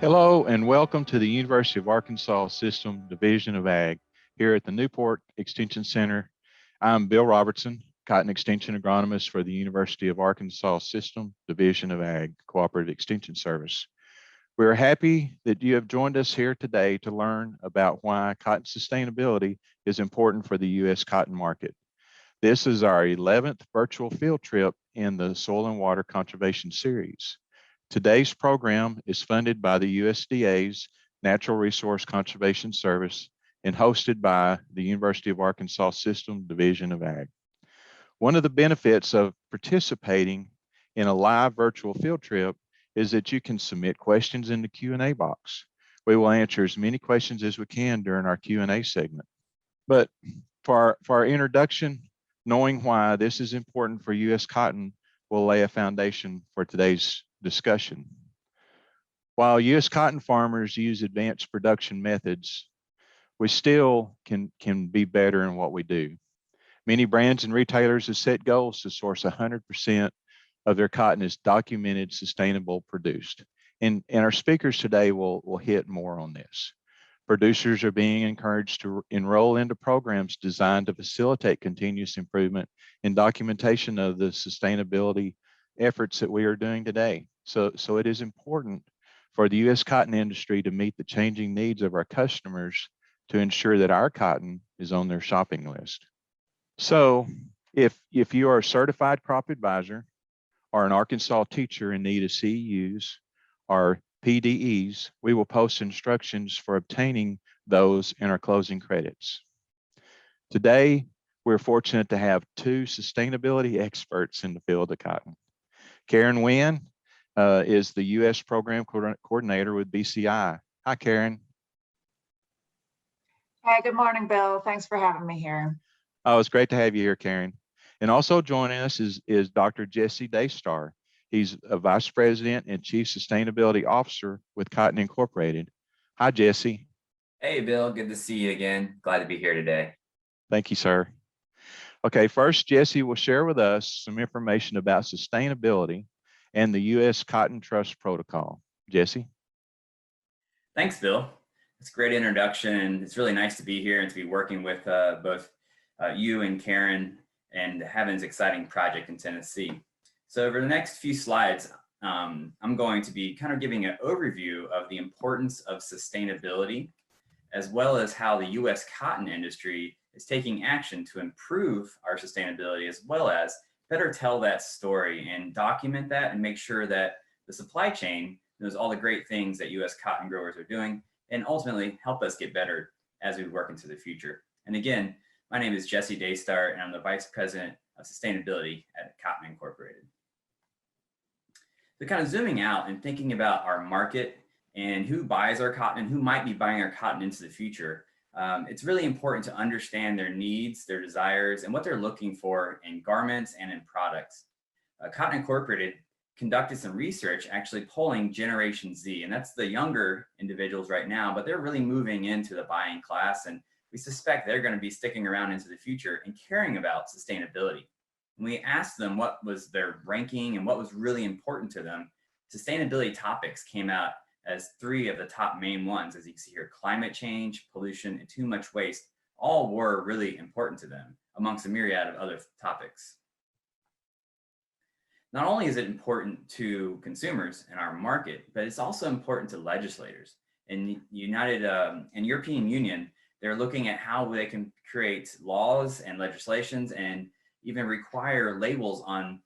Hello and welcome to the University of Arkansas System Division of Ag here at the Newport Extension Center. I'm Bill Robertson, Cotton Extension Agronomist for the University of Arkansas System Division of Ag Cooperative Extension Service. We are happy that you have joined us here today to learn about why cotton sustainability is important for the U.S. cotton market. This is our 11th virtual field trip in the Soil and Water Conservation Series. Today's program is funded by the USDA's Natural Resource Conservation Service and hosted by the University of Arkansas System Division of Ag. One of the benefits of participating in a live virtual field trip is that you can submit questions in the Q&A box. We will answer as many questions as we can during our Q&A segment. But for our introduction, knowing why this is important for U.S. cotton will lay a foundation for today's discussion. While U.S. cotton farmers use advanced production methods, we still can be better in what we do. Many brands and retailers have set goals to source 100% of their cotton as documented, sustainable, produced. And our speakers today will hit more on this. Producers are being encouraged to enroll into programs designed to facilitate continuous improvement and documentation of the sustainability efforts that we are doing today. So it is important for the U.S. cotton industry to meet the changing needs of our customers to ensure that our cotton is on their shopping list. So if you are a certified crop advisor or an Arkansas teacher in need of CEUs or PDEs, we will post instructions for obtaining those in our closing credits. Today, we're fortunate to have two sustainability experts in the field of cotton. Karen Nguyen is the U.S. Program Coordinator with BCI. Hi, Karen. Hi, good morning, Bill. Thanks for having me here. Oh, it's great to have you here, Karen. And also joining us is Dr. Jesse Daystar. He's a Vice President and Chief Sustainability Officer with Cotton Incorporated. Hi, Jesse. Hey, Bill. Good to see you again. Glad to be here today. Thank you, sir. Okay, first, Jesse will share with us some information about sustainability and the U.S. Cotton Trust Protocol. Jesse? Thanks, Bill. It's a great introduction. It's really nice to be here and to be working with both you and Karen and having this exciting project in Tennessee. So over the next few slides, I'm going to be kind of giving an overview of the importance of sustainability, as well as how the U.S. cotton industry is taking action to improve our sustainability, as well as better tell that story and document that and make sure that the supply chain knows all the great things that U.S. cotton growers are doing and ultimately help us get better as we work into the future. And again, my name is Jesse Daystar, and I'm the Vice President of Sustainability at Cotton Incorporated. So kind of zooming out and thinking about our market and who buys our cotton and who might be buying our cotton into the future, it's really important to understand their needs, their desires, and what they're looking for in garments and in products. Cotton Incorporated conducted some research actually polling Generation Z, and that's the younger individuals right now, but they're really moving into the buying class, and we suspect they're going to be sticking around into the future and caring about sustainability. When we asked them what was their ranking and what was really important to them, sustainability topics came out as three of the top main ones. As you can see here, climate change, pollution, and too much waste all were really important to them amongst a myriad of other topics. Not only is it important to consumers in our market, but it's also important to legislators. In European Union, they're looking at how they can create laws and legislations and even require labels on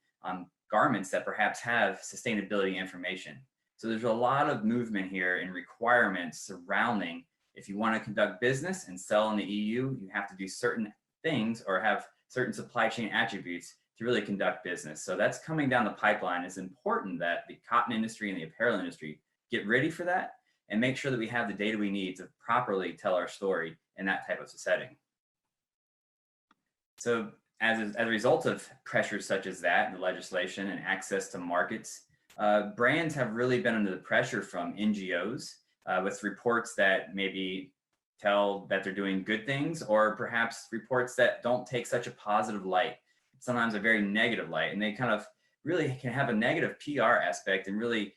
garments that perhaps have sustainability information. So there's a lot of movement here in requirements surrounding, if you want to conduct business and sell in the EU, you have to do certain things or have certain supply chain attributes to really conduct business. So that's coming down the pipeline. It's important that the cotton industry and the apparel industry get ready for that and make sure that we have the data we need to properly tell our story in that type of setting. So as a result of pressures such as that, the legislation and access to markets, brands have really been under the pressure from NGOs with reports that maybe tell that they're doing good things, or perhaps reports that don't take such a positive light, sometimes a very negative light, and they kind of really can have a negative PR aspect and really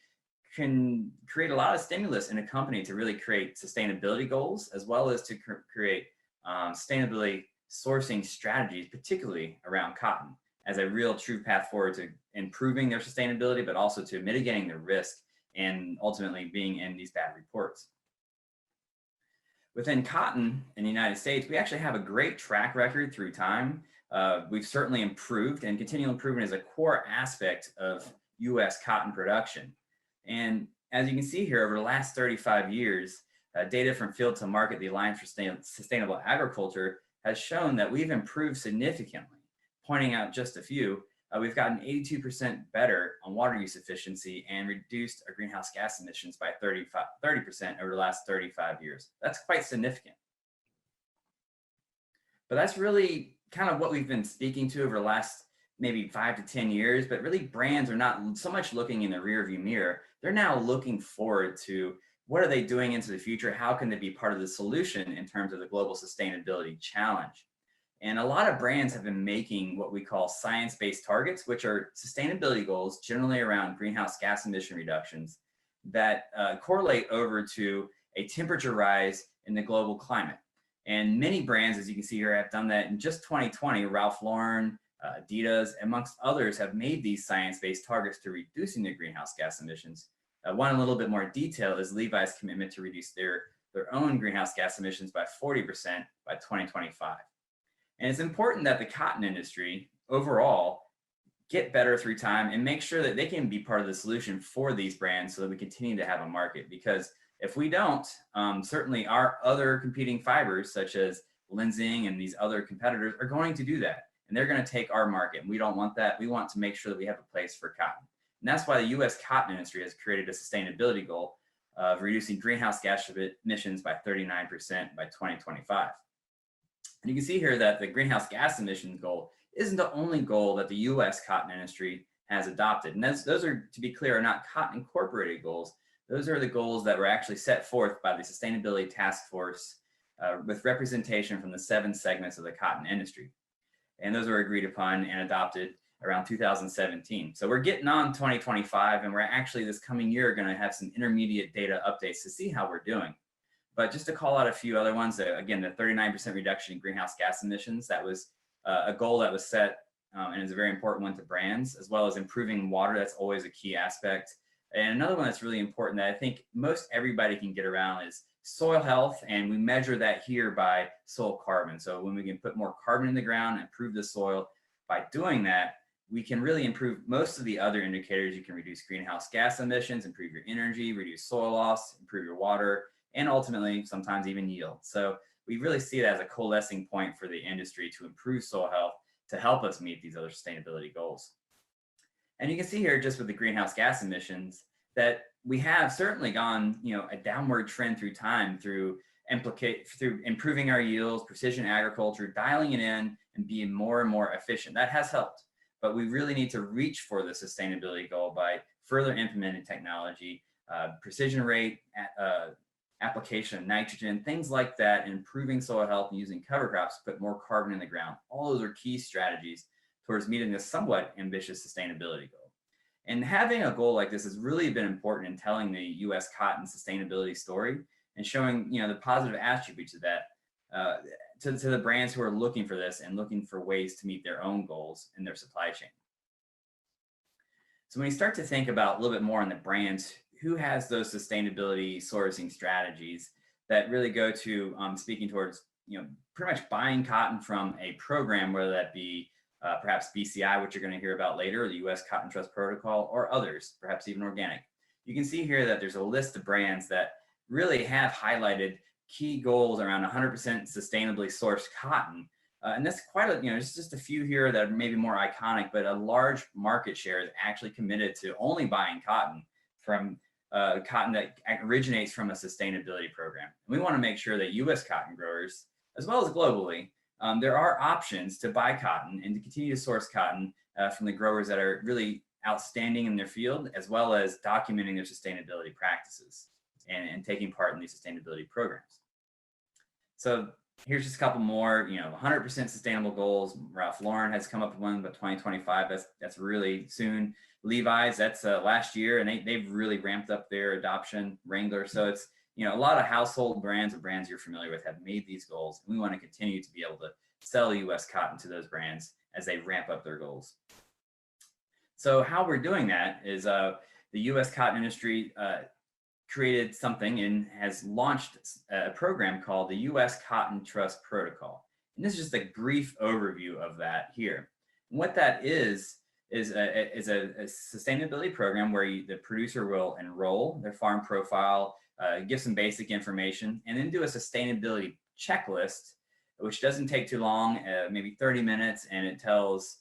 can create a lot of stimulus in a company to really create sustainability goals, as well as to create sustainability sourcing strategies, particularly around cotton, as a real true path forward to improving their sustainability, but also to mitigating the risk and ultimately being in these bad reports. Within cotton in the United States, we actually have a great track record through time. We've certainly improved, and continual improvement is a core aspect of US cotton production. And as you can see here, over the last 35 years, data from Field to Market, the Alliance for Sustainable Agriculture, has shown that we've improved significantly. Pointing out just a few, we've gotten 82% better on water use efficiency and reduced our greenhouse gas emissions by 30% over the last 35 years. That's quite significant. But that's really kind of what we've been speaking to over the last maybe 5 to 10 years, but really brands are not so much looking in the rearview mirror. They're now looking forward to what are they doing into the future? How can they be part of the solution in terms of the global sustainability challenge? And a lot of brands have been making what we call science-based targets, which are sustainability goals generally around greenhouse gas emission reductions that correlate over to a temperature rise in the global climate. And many brands, as you can see here, have done that in just 2020. Ralph Lauren, Adidas, amongst others, have made these science-based targets to reducing their greenhouse gas emissions. One in a little bit more detail is Levi's commitment to reduce their own greenhouse gas emissions by 40% by 2025. And it's important that the cotton industry overall get better through time and make sure that they can be part of the solution for these brands so that we continue to have a market. Because if we don't, certainly our other competing fibers, such as Lenzing and these other competitors, are going to do that. And they're going to take our market. And we don't want that. We want to make sure that we have a place for cotton. And that's why the US cotton industry has created a sustainability goal of reducing greenhouse gas emissions by 39% by 2025. And you can see here that the greenhouse gas emissions goal isn't the only goal that the US cotton industry has adopted. And those are, to be clear, are not Cotton Incorporated goals. Those are the goals that were actually set forth by the Sustainability Task Force with representation from the 7 segments of the cotton industry. And those were agreed upon and adopted around 2017. So we're getting on 2025, and we're actually this coming year going to have some intermediate data updates to see how we're doing. But just to call out a few other ones, again, the 39% reduction in greenhouse gas emissions, that was a goal that was set and is a very important one to brands, as well as improving water. That's always a key aspect. And another one that's really important that I think most everybody can get around is soil health, and we measure that here by soil carbon. So when we can put more carbon in the ground, improve the soil, by doing that, we can really improve most of the other indicators. You can reduce greenhouse gas emissions, improve your energy, reduce soil loss, improve your water, and ultimately sometimes even yield. So we really see it as a coalescing point for the industry to improve soil health to help us meet these other sustainability goals. And you can see here just with the greenhouse gas emissions that we have certainly gone, a downward trend through time through improving our yields, precision agriculture, dialing it in and being more and more efficient. That has helped, but we really need to reach for the sustainability goal by further implementing technology, precision rate, application of nitrogen, things like that, and improving soil health and using cover crops to put more carbon in the ground. All those are key strategies towards meeting this somewhat ambitious sustainability goal. And having a goal like this has really been important in telling the US cotton sustainability story and showing the positive attributes of that to the brands who are looking for this and looking for ways to meet their own goals in their supply chain. So when you start to think about a little bit more on the brands, who has those sustainability sourcing strategies that really go to speaking towards pretty much buying cotton from a program, whether that be perhaps BCI, which you're going to hear about later, or the US Cotton Trust Protocol, or others, perhaps even organic. You can see here that there's a list of brands that really have highlighted key goals around 100% sustainably sourced cotton. And that's quite a, there's just a few here that are maybe more iconic, but a large market share is actually committed to only buying cotton from cotton that originates from a sustainability program. And we want to make sure that US cotton growers, as well as globally, there are options to buy cotton and to continue to source cotton from the growers that are really outstanding in their field, as well as documenting their sustainability practices and taking part in these sustainability programs. So Here's just a couple more, 100% sustainable goals. Ralph Lauren has come up with one, but 2025, that's really soon. Levi's, that's last year, and they've really ramped up their adoption. Wrangler, so it's, a lot of household brands or brands you're familiar with have made these goals. And we want to continue to be able to sell U.S. cotton to those brands as they ramp up their goals. So how we're doing that is the U.S. cotton industry created something and has launched a program called the U.S. Cotton Trust Protocol. And this is just a brief overview of that here. And what that is a sustainability program where the producer will enroll their farm profile, give some basic information, and then do a sustainability checklist, which doesn't take too long, maybe 30 minutes, and it tells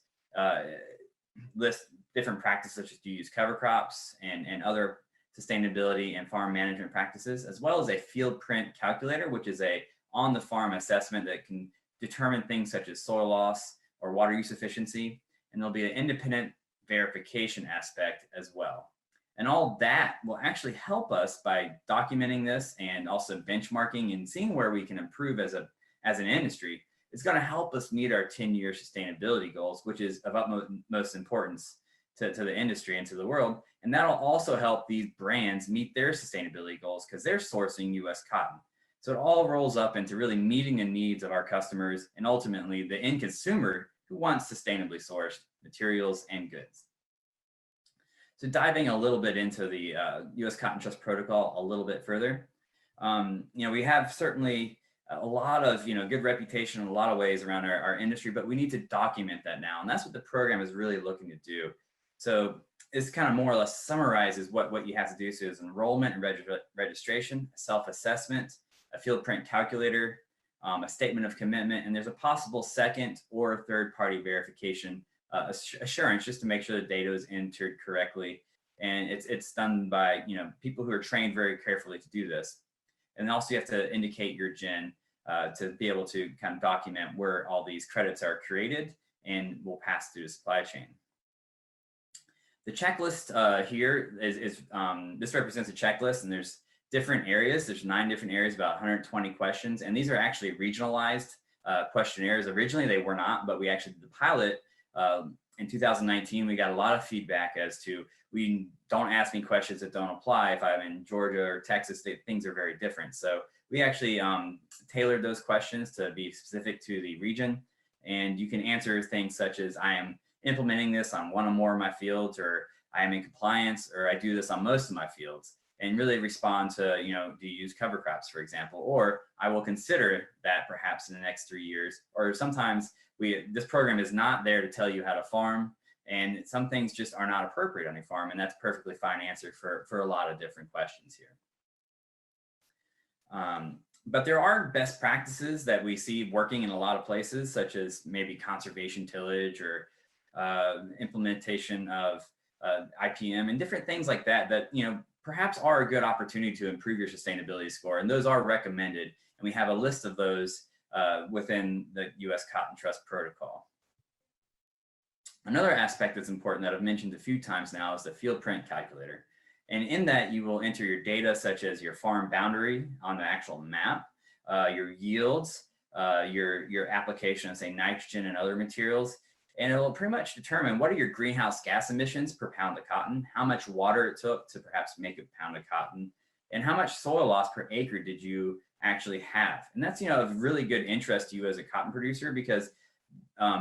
lists different practices such as to use cover crops and other sustainability and farm management practices, as well as a field print calculator, which is a on-the-farm assessment that can determine things such as soil loss or water use efficiency. And there'll be an independent verification aspect as well. And all that will actually help us by documenting this and also benchmarking and seeing where we can improve as an industry. It's going to help us meet our 10-year sustainability goals, which is of utmost importance to the industry and to the world. And that'll also help these brands meet their sustainability goals because they're sourcing U.S. cotton. So it all rolls up into really meeting the needs of our customers and ultimately the end consumer who wants sustainably sourced materials and goods. So diving a little bit into the U.S. Cotton Trust Protocol a little bit further, we have certainly a lot of good reputation in a lot of ways around our industry, but we need to document that now, and that's what the program is really looking to do. So this kind of more or less summarizes what you have to do. So there's enrollment and registration, self-assessment, a field print calculator, a statement of commitment, and there's a possible second or third-party verification assurance just to make sure the data is entered correctly. And it's done by people who are trained very carefully to do this. And also you have to indicate your GIN to be able to kind of document where all these credits are created and will pass through the supply chain. The checklist here is this represents a checklist, and there's different areas. There's 9 different areas, about 120 questions, and these are actually regionalized questionnaires. Originally they were not, but we actually did the pilot in 2019. We got a lot of feedback as to we don't ask me questions that don't apply. If I'm in Georgia or Texas, things are very different. So we actually tailored those questions to be specific to the region, and you can answer things such as I am implementing this on one or more of my fields, or I am in compliance, or I do this on most of my fields, and really respond to, do you use cover crops, for example, or I will consider that perhaps in the next 3 years, or sometimes this program is not there to tell you how to farm, and some things just are not appropriate on your farm, and that's perfectly fine answer for a lot of different questions here. But there are best practices that we see working in a lot of places, such as maybe conservation tillage or implementation of IPM and different things like that perhaps are a good opportunity to improve your sustainability score, and those are recommended. And we have a list of those within the U.S. Cotton Trust Protocol. Another aspect that's important that I've mentioned a few times now is the field print calculator. And in that, you will enter your data such as your farm boundary on the actual map, your yields, your application of, say, nitrogen and other materials. And it will pretty much determine what are your greenhouse gas emissions per pound of cotton, how much water it took to perhaps make a pound of cotton, and how much soil loss per acre did you actually have. And that's of really good interest to you as a cotton producer, because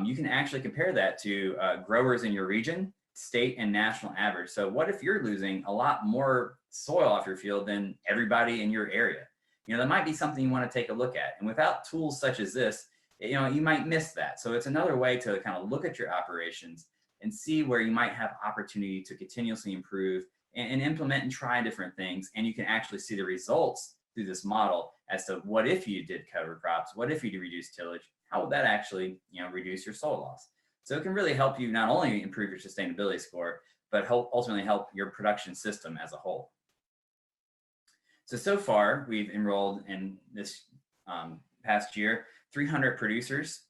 you can actually compare that to growers in your region, state and national average. So what if you're losing a lot more soil off your field than everybody in your area? That might be something you want to take a look at. And without tools such as this, you might miss that. So it's another way to kind of look at your operations and see where you might have opportunity to continuously improve and implement and try different things. And you can actually see the results through this model as to what if you did cover crops, what if you reduce tillage, how would that actually reduce your soil loss? So it can really help you not only improve your sustainability score, but ultimately help your production system as a whole. So far, we've enrolled in this past year 300 producers,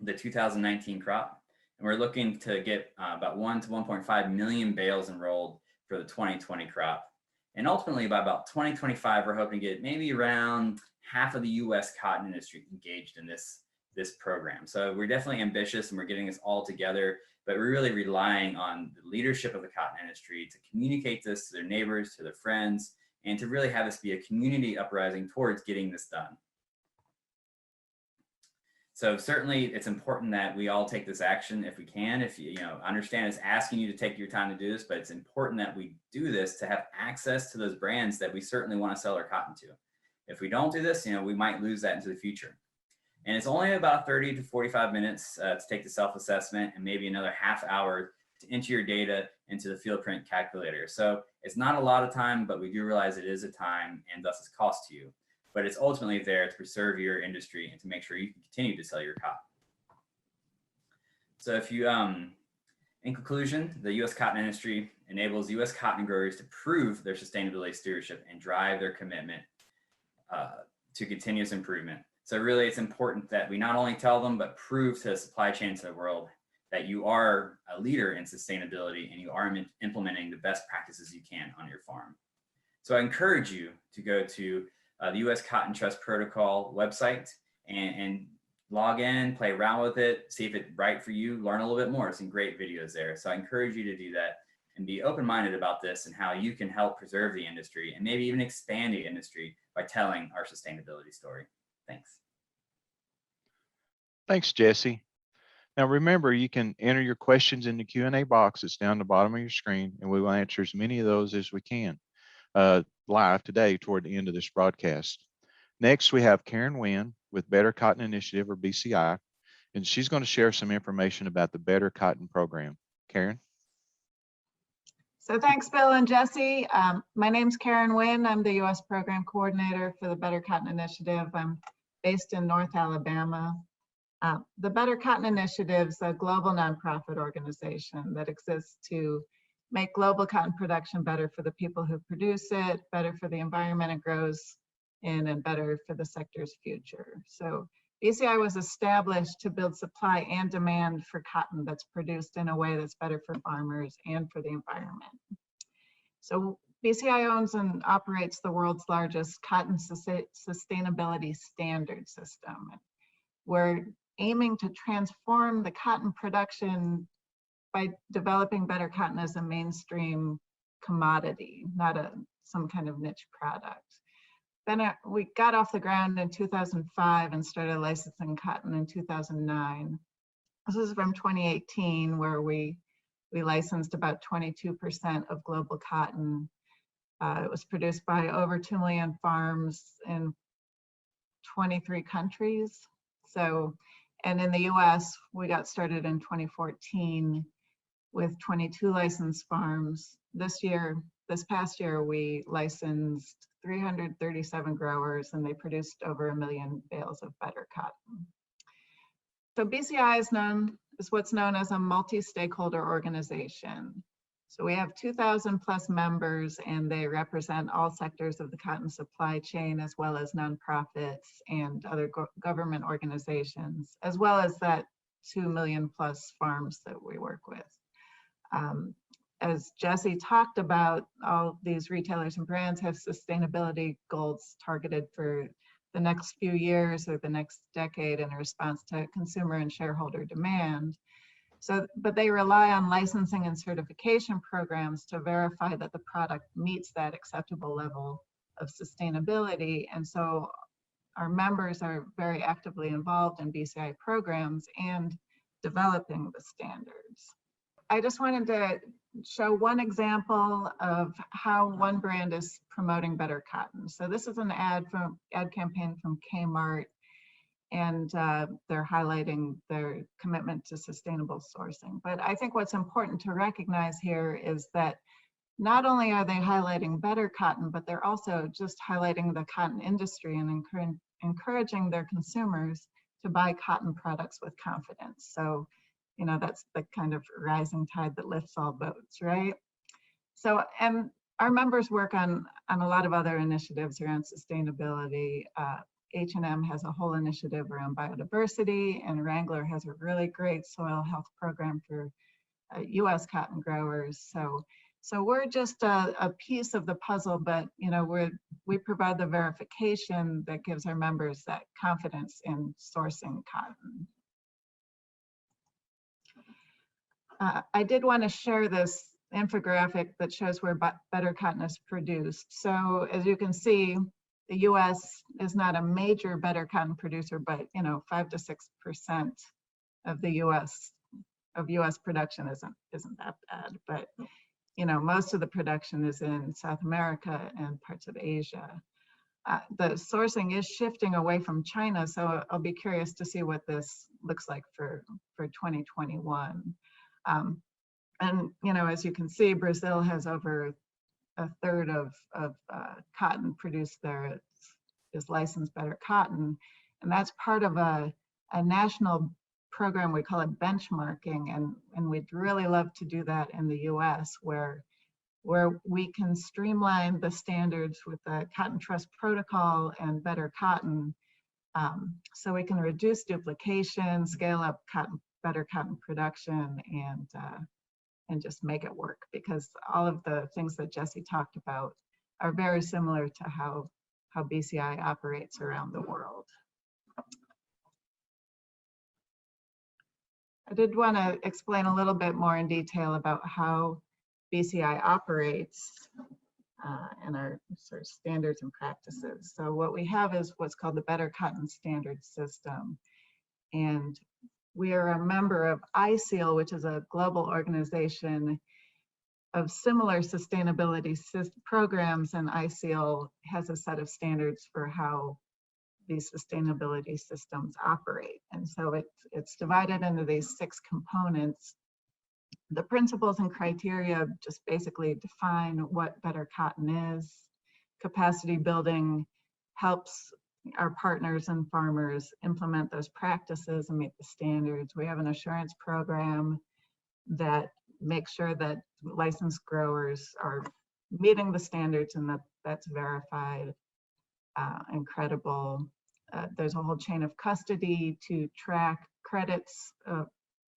the 2019 crop, and we're looking to get about 1 to 1.5 million bales enrolled for the 2020 crop. And ultimately, by about 2025, we're hoping to get maybe around half of the US cotton industry engaged in this program. So we're definitely ambitious and we're getting this all together, but we're really relying on the leadership of the cotton industry to communicate this to their neighbors, to their friends, and to really have this be a community uprising towards getting this done. So certainly it's important that we all take this action if we can. If you understand it's asking you to take your time to do this, but it's important that we do this to have access to those brands that we certainly want to sell our cotton to. If we don't do this, we might lose that into the future. And it's only about 30 to 45 minutes to take the self-assessment, and maybe another half hour to enter your data into the field print calculator. So it's not a lot of time, but we do realize it is a time and thus it's cost to you. But it's ultimately there to preserve your industry and to make sure you can continue to sell your cotton. So if you, in conclusion, the U.S. cotton industry enables U.S. cotton growers to prove their sustainability stewardship and drive their commitment to continuous improvement. So really, it's important that we not only tell them, but prove to the supply chain to the world that you are a leader in sustainability and you are implementing the best practices you can on your farm. So I encourage you to go to the U.S. Cotton Trust Protocol website and log in, play around with it, see if it's right for you, learn a little bit more. Some great videos there. So I encourage you to do that and be open-minded about this and how you can help preserve the industry and maybe even expand the industry by telling our sustainability story. Thanks. Thanks, Jesse. Now remember, you can enter your questions in the Q&A box that's down the bottom of your screen, and we will answer as many of those as we can live today toward the end of this broadcast. Next, we have Karen Wynn with Better Cotton Initiative, or BCI, and she's going to share some information about the Better Cotton program. Karen? So thanks, Bill and Jesse. My name's Karen Wynn. I'm the U.S. Program Coordinator for the Better Cotton Initiative. I'm based in North Alabama. The Better Cotton Initiative is a global nonprofit organization that exists to make global cotton production better for the people who produce it, better for the environment it grows in, and better for the sector's future. So BCI was established to build supply and demand for cotton that's produced in a way that's better for farmers and for the environment. So BCI owns and operates the world's largest cotton sustainability standard system. We're aiming to transform the cotton production by developing better cotton as a mainstream commodity, not some kind of niche product. Then we got off the ground in 2005 and started licensing cotton in 2009. This is from 2018, where we licensed about 22% of global cotton. It was produced by over 2 million farms in 23 countries. So, and in the US, we got started in 2014 with 22 licensed farms. This past year, we licensed 337 growers, and they produced over 1 million bales of better cotton. So BCI is what's known as a multi-stakeholder organization. So we have 2,000 plus members, and they represent all sectors of the cotton supply chain, as well as nonprofits and other government organizations, as well as that 2 million plus farms that we work with. As Jesse talked about, all these retailers and brands have sustainability goals targeted for the next few years or the next decade in response to consumer and shareholder demand. So, but they rely on licensing and certification programs to verify that the product meets that acceptable level of sustainability. And so our members are very actively involved in BCI programs and developing the standards. I just wanted to show one example of how one brand is promoting better cotton. So this is an ad campaign from Kmart, and they're highlighting their commitment to sustainable sourcing. But I think what's important to recognize here is that not only are they highlighting better cotton, but they're also just highlighting the cotton industry and encouraging their consumers to buy cotton products with confidence. So, you know, that's the kind of rising tide that lifts all boats, right? So, and our members work on a lot of other initiatives around sustainability. H&M has a whole initiative around biodiversity, and Wrangler has a really great soil health program for US cotton growers. So So we're just a piece of the puzzle, but we provide the verification that gives our members that confidence in sourcing cotton. I did want to share this infographic that shows where better cotton is produced. So as you can see, the U.S. is not a major better cotton producer, but 5 to 6% of the U.S. production isn't that bad. But most of the production is in South America and parts of Asia. The sourcing is shifting away from China, so I'll be curious to see what this looks like for 2021. And as you can see, Brazil has over a third of cotton produced there is licensed better cotton, and that's part of a national program. We call it benchmarking, and we'd really love to do that in the U.S. where we can streamline the standards with the Cotton Trust Protocol and Better Cotton, so we can reduce duplication, scale up better cotton production, and just make it work, because all of the things that Jesse talked about are very similar to how BCI operates around the world. I did want to explain a little bit more in detail about how BCI operates and our sort of standards and practices. So what we have is what's called the Better Cotton Standard System. And we are a member of ISEAL, which is a global organization of similar sustainability programs, and ISEAL has a set of standards for how these sustainability systems operate. And so it's divided into these 6 components. The principles and criteria just basically define what better cotton is. Capacity building helps our partners and farmers implement those practices and meet the standards. We have an assurance program that makes sure that licensed growers are meeting the standards and that's verified and credible. There's a whole chain of custody to track credits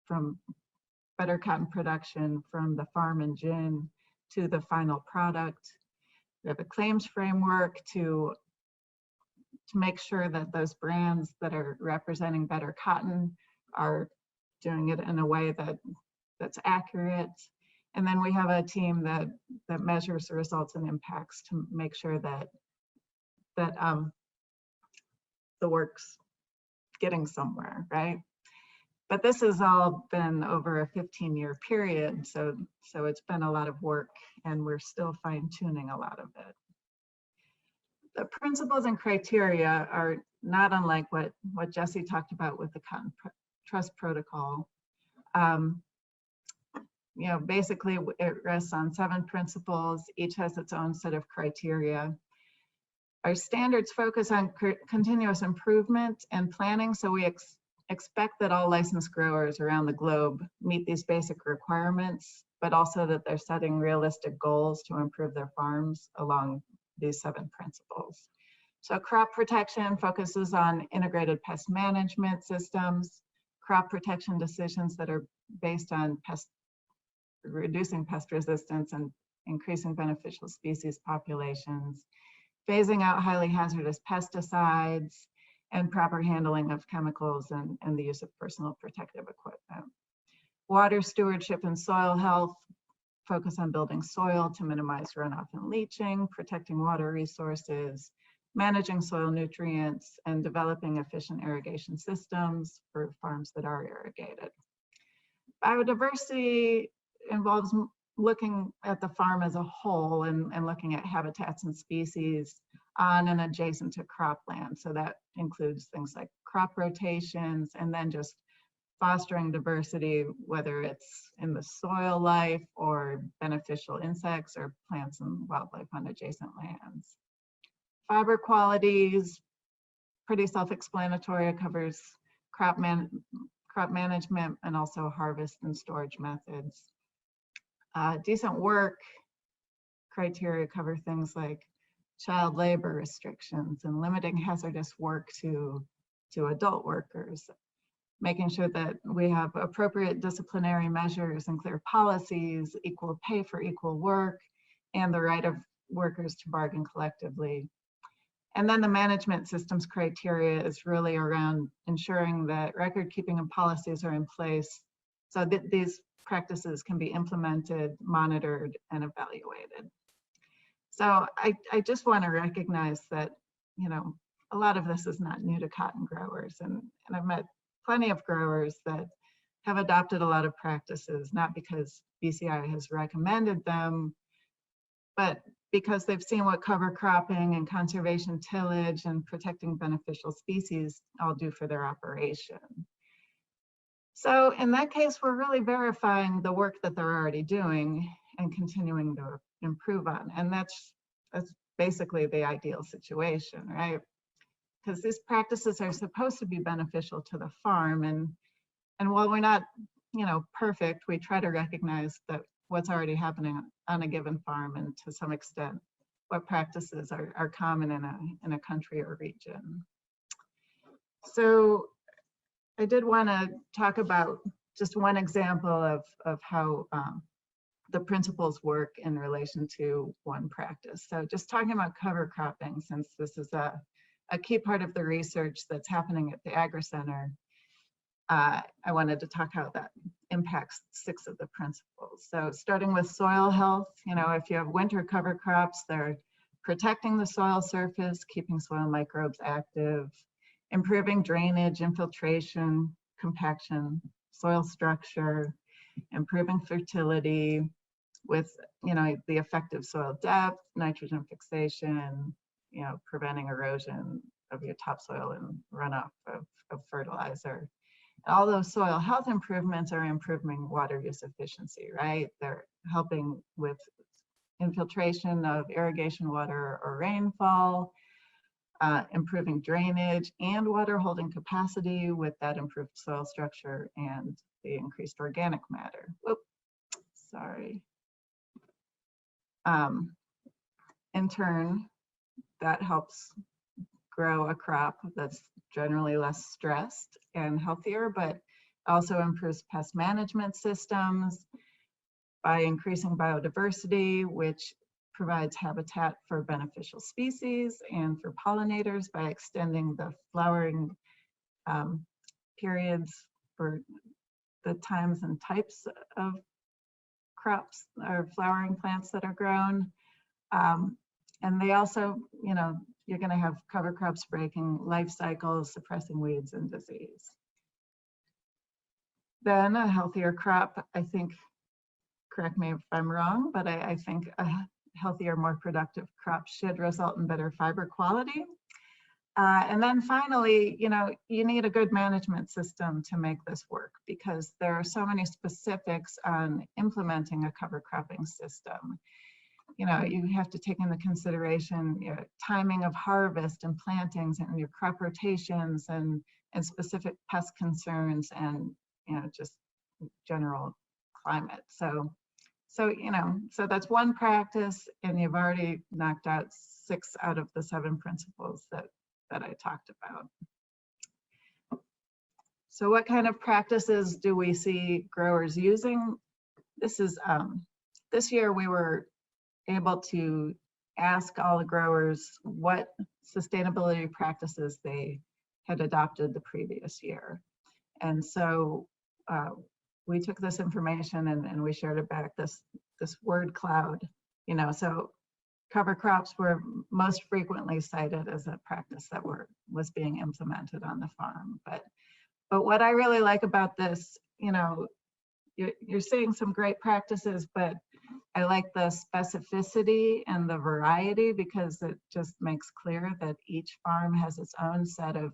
from better cotton production from the farm and gin to the final product. We have a claims framework to make sure that those brands that are representing better cotton are doing it in a way that's accurate. And then we have a team that measures the results and impacts to make sure that the work's getting somewhere, right? But this has all been over a 15-year period, so it's been a lot of work, and we're still fine-tuning a lot of it. The principles and criteria are not unlike what Jesse talked about with the Cotton Trust Protocol. Basically it rests on 7 principles. Each has its own set of criteria. Our standards focus on continuous improvement and planning, so we expect that all licensed growers around the globe meet these basic requirements, but also that they're setting realistic goals to improve their farms along these 7 principles. So crop protection focuses on integrated pest management systems, crop protection decisions that are based on reducing pest resistance and increasing beneficial species populations, phasing out highly hazardous pesticides, and proper handling of chemicals and the use of personal protective equipment. Water stewardship and soil health focus on building soil to minimize runoff and leaching, protecting water resources, managing soil nutrients, and developing efficient irrigation systems for farms that are irrigated. Biodiversity involves looking at the farm as a whole and looking at habitats and species on and adjacent to cropland. So that includes things like crop rotations and then just fostering diversity, whether it's in the soil life or beneficial insects or plants and wildlife on adjacent lands. Fiber quality is pretty self-explanatory. It covers crop management and also harvest and storage methods. Decent work criteria cover things like child labor restrictions and limiting hazardous work to adult workers. making sure that we have appropriate disciplinary measures and clear policies, equal pay for equal work, and the right of workers to bargain collectively. And then the management systems criteria is really around ensuring that record keeping and policies are in place so that these practices can be implemented, monitored, and evaluated. So I just want to recognize that, you know, a lot of this is not new to cotton growers. And I've met plenty of growers that have adopted a lot of practices, not because BCI has recommended them, but because they've seen what cover cropping and conservation tillage and protecting beneficial species all do for their operation. So in that case, we're really verifying the work that they're already doing and continuing to improve on. And that's basically the ideal situation, right? Because these practices are supposed to be beneficial to the farm. And while we're not, you know, perfect, we try to recognize that what's already happening on a given farm, and to some extent, what practices are common in a country or region. So I did want to talk about just one example of how the principles work in relation to one practice. So just talking about cover cropping, since this is a key part of the research that's happening at the Agri Center, I wanted to talk how that impacts 6 of the principles. So starting with soil health, you know, if you have winter cover crops, they're protecting the soil surface, keeping soil microbes active, improving drainage, infiltration, compaction, soil structure, improving fertility with, you know, the effective soil depth, nitrogen fixation, you know, preventing erosion of your topsoil and runoff of fertilizer. All those soil health improvements are improving water use efficiency, right? They're helping with infiltration of irrigation water or rainfall, improving drainage and water holding capacity with that improved soil structure and the increased organic matter. Whoop, sorry. In turn, that helps grow a crop that's generally less stressed and healthier, but also improves pest management systems by increasing biodiversity, which provides habitat for beneficial species and for pollinators by extending the flowering periods for the times and types of crops or flowering plants that are grown. And they also, you know, you're going to have cover crops breaking life cycles, suppressing weeds and disease. Then a healthier crop, I think, correct me if I'm wrong, but I think a healthier, more productive crop should result in better fiber quality. And then finally, you know, you need a good management system to make this work, because there are so many specifics on implementing a cover cropping system. You know, you have to take into consideration your timing of harvest and plantings and your crop rotations and specific pest concerns and, you know, just general climate. So you know, so that's one practice, and you've already knocked out 6 out of the 7 principles that I talked about. So what kind of practices do we see growers using? This is this year we were able to ask all the growers what sustainability practices they had adopted the previous year. And so we took this information and we shared it back, this word cloud, you know, so cover crops were most frequently cited as a practice that was being implemented on the farm. But what I really like about this, you know, you're seeing some great practices, but I like the specificity and the variety, because it just makes clear that each farm has its own set of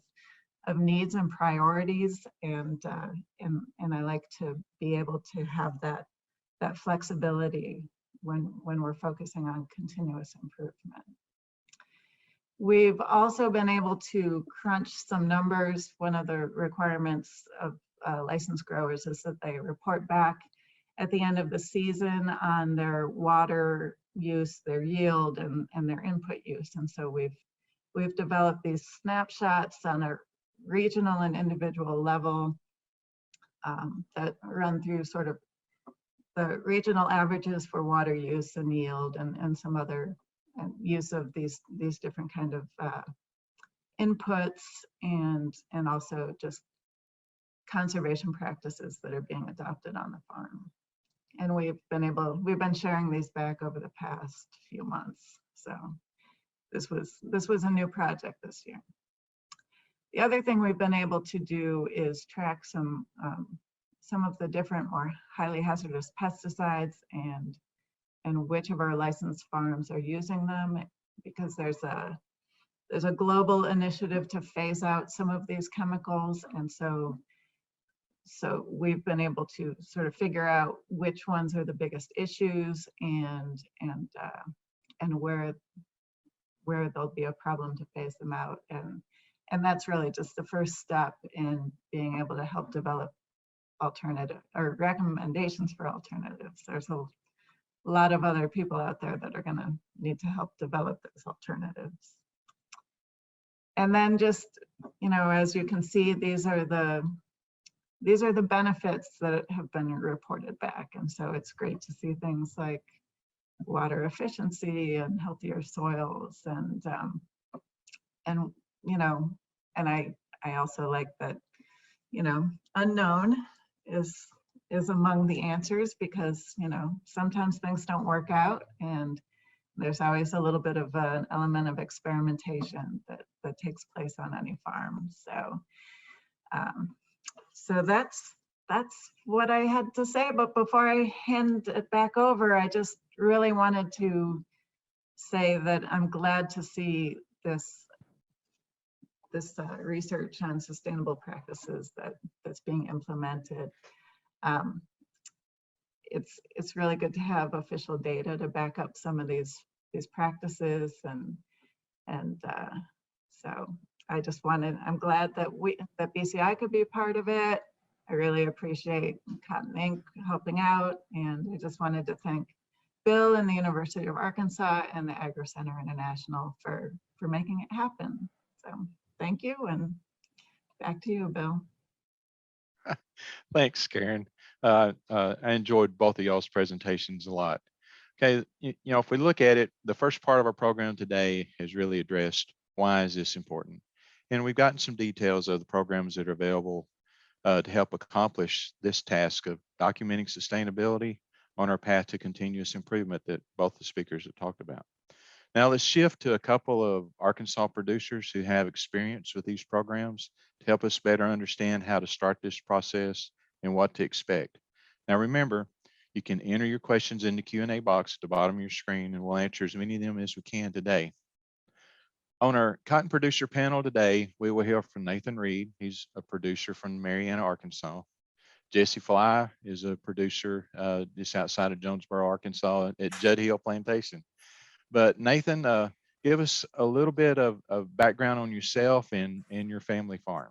needs and priorities, and I like to be able to have that flexibility when we're focusing on continuous improvement. We've also been able to crunch some numbers. One of the requirements of licensed growers is that they report back at the end of the season on their water use, their yield, and their input use. And so we've developed these snapshots on a regional and individual level that run through sort of the regional averages for water use and yield and some other use of these different kind of inputs and also just conservation practices that are being adopted on the farm. And we've been sharing these back over the past few months. So this was a new project this year. The other thing we've been able to do is track some of the different more highly hazardous pesticides and which of our licensed farms are using them, because there's a global initiative to phase out some of these chemicals. And so we've been able to sort of figure out which ones are the biggest issues and where there'll be a problem to phase them out. And that's really just the first step in being able to help develop alternative or recommendations for alternatives. There's a lot of other people out there that are going to need to help develop those alternatives. And then just, as you can see, these are the benefits that have been reported back. And so it's great to see things like water efficiency and healthier soils and I also like that, unknown is among the answers, because, sometimes things don't work out and there's always a little bit of an element of experimentation that takes place on any farm. So that's what I had to say. But before I hand it back over, I just really wanted to say that I'm glad to see this research on sustainable practices that's being implemented. It's really good to have official data to back up some of these practices, and so I'm glad that BCI could be a part of it. I really appreciate Cotton Inc. helping out, and I just wanted to thank Bill and the University of Arkansas and the Agri Center International for making it happen. So thank you, and back to you, Bill. Thanks, Karen. I enjoyed both of y'all's presentations a lot. Okay, if we look at it, the first part of our program today has really addressed why is this important, and we've gotten some details of the programs that are available to help accomplish this task of documenting sustainability on our path to continuous improvement that both the speakers have talked about. Now let's shift to a couple of Arkansas producers who have experience with these programs to help us better understand how to start this process and what to expect. Now remember, you can enter your questions in the Q&A box at the bottom of your screen, and we'll answer as many of them as we can today. On our cotton producer panel today, we will hear from Nathan Reed. He's a producer from Marianna, Arkansas. Jesse Fly is a producer just outside of Jonesboro, Arkansas at Judd Hill Plantation. But Nathan, give us a little bit of background on yourself and your family farm.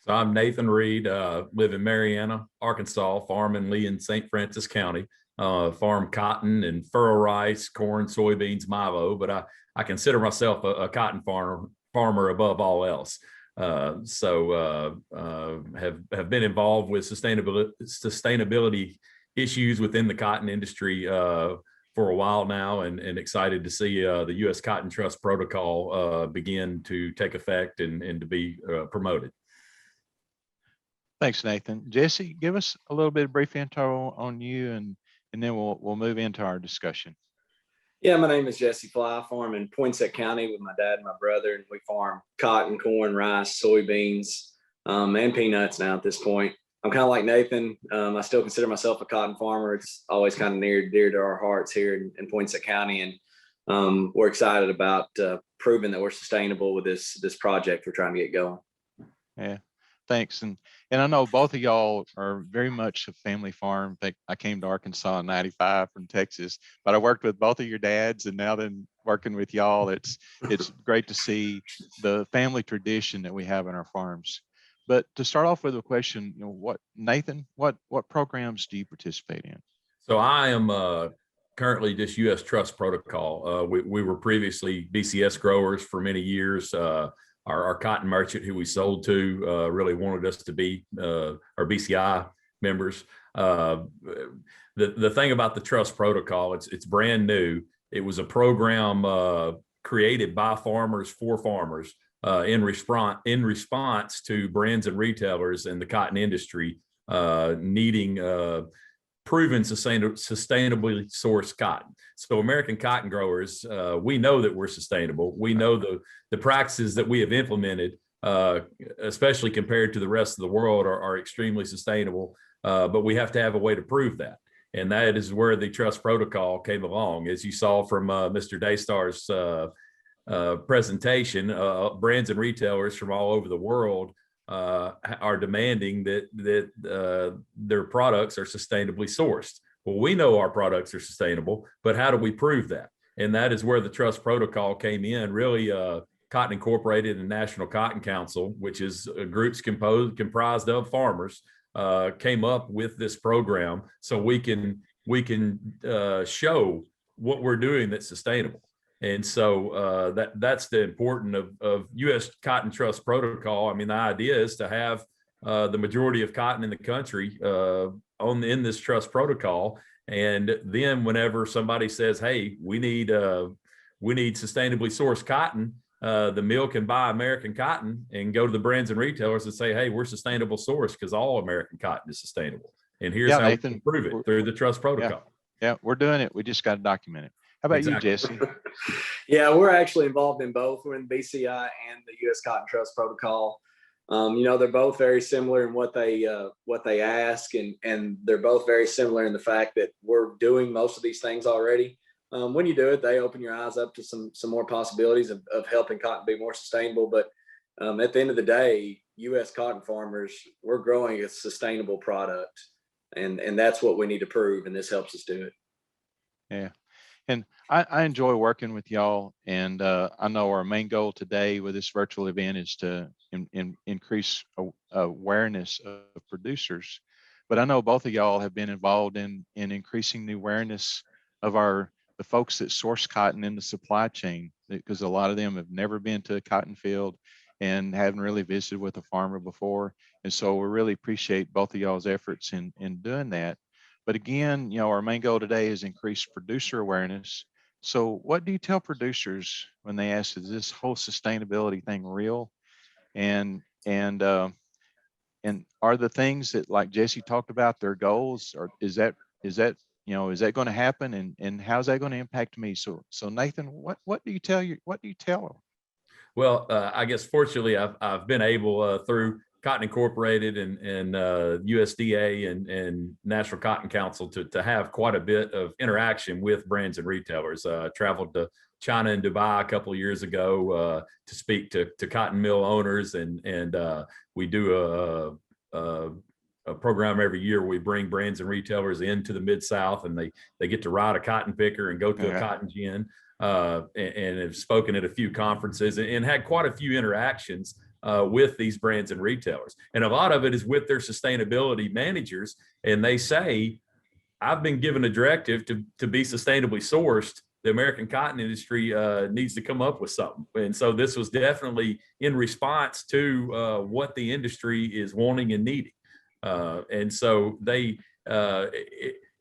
So I'm Nathan Reed, live in Marianna, Arkansas, farm in Lee and St. Francis County, farm cotton and furrow rice, corn, soybeans, milo, but I consider myself a cotton farmer above all else. Have been involved with sustainability issues within the cotton industry for a while now, and excited to see the U.S. Cotton Trust Protocol begin to take effect and to be promoted. Thanks, Nathan. Jesse, give us a little bit of brief intro on you, and then we'll move into our discussion. Yeah, my name is Jesse Fly. I farm in Poinsett County with my dad and my brother, and we farm cotton, corn, rice, soybeans, and peanuts now at this point. I'm kind of like Nathan. I still consider myself a cotton farmer. It's always kind of near and dear to our hearts here in Poinsett County, and we're excited about proving that we're sustainable with this project we're trying to get going. Yeah, thanks. And I know both of y'all are very much a family farm. In fact, I came to Arkansas in '95 from Texas, but I worked with both of your dads, and now then working with y'all, it's great to see the family tradition that we have in our farms. But to start off with a question, Nathan, what programs do you participate in? So I am currently just U.S. Trust Protocol. We were previously BCS growers for many years. Our cotton merchant who we sold to really wanted us to be, or BCI members. The thing about the trust protocol, it's brand new. It was a program created by farmers for farmers in response to brands and retailers in the cotton industry needing proven sustainably sourced cotton. So American cotton growers, we know that we're sustainable. We know the practices that we have implemented, especially compared to the rest of the world, are extremely sustainable. But we have to have a way to prove that. And that is where the trust protocol came along. As you saw from Mr. Daystar's presentation, brands and retailers from all over the world are demanding that their products are sustainably sourced. Well, we know our products are sustainable, but how do we prove that? And that is where the trust protocol came in. Really, Cotton Incorporated and National Cotton Council, which is groups comprised of farmers, came up with this program so we can show what we're doing that's sustainable. And so that's the importance of U.S. Cotton Trust Protocol. I mean, the idea is to have the majority of cotton in the country in this trust protocol. And then whenever somebody says, hey, we need sustainably sourced cotton, the mill can buy American cotton and go to the brands and retailers and say, hey, we're sustainable source because all American cotton is sustainable. And here's how Nathan, we can prove it through the trust protocol. Yeah, we're doing it. We just got to document it. How about you, Jesse? Yeah, we're actually involved in both. We're in BCI and the U.S. Cotton Trust Protocol. They're both very similar in what they ask, and they're both very similar in the fact that we're doing most of these things already. When you do it, they open your eyes up to some more possibilities of helping cotton be more sustainable. But at the end of the day, U.S. cotton farmers, we're growing a sustainable product, and that's what we need to prove, and this helps us do it. Yeah. And I enjoy working with y'all. And I know our main goal today with this virtual event is to increase awareness of producers. But I know both of y'all have been involved in increasing the awareness of the folks that source cotton in the supply chain, because a lot of them have never been to a cotton field and haven't really visited with a farmer before. And so we really appreciate both of y'all's efforts in doing that. But again, our main goal today is increase producer awareness. So what do you tell producers when they ask, is this whole sustainability thing real? And are the things that, like Jesse talked about, their goals, or is that going to happen? And how's that going to impact me? So Nathan, what do you tell them? Well, I guess fortunately I've been able through Cotton Incorporated and USDA and National Cotton Council to have quite a bit of interaction with brands and retailers. Traveled to China and Dubai a couple of years ago to speak to cotton mill owners, and we do a program every year where we bring brands and retailers into the Mid-South, and they get to ride a cotton picker and go to a cotton gin, and have spoken at a few conferences and had quite a few interactions with these brands and retailers. And a lot of it is with their sustainability managers. And they say, I've been given a directive to be sustainably sourced. The American cotton industry needs to come up with something. And so this was definitely in response to what the industry is wanting and needing. And so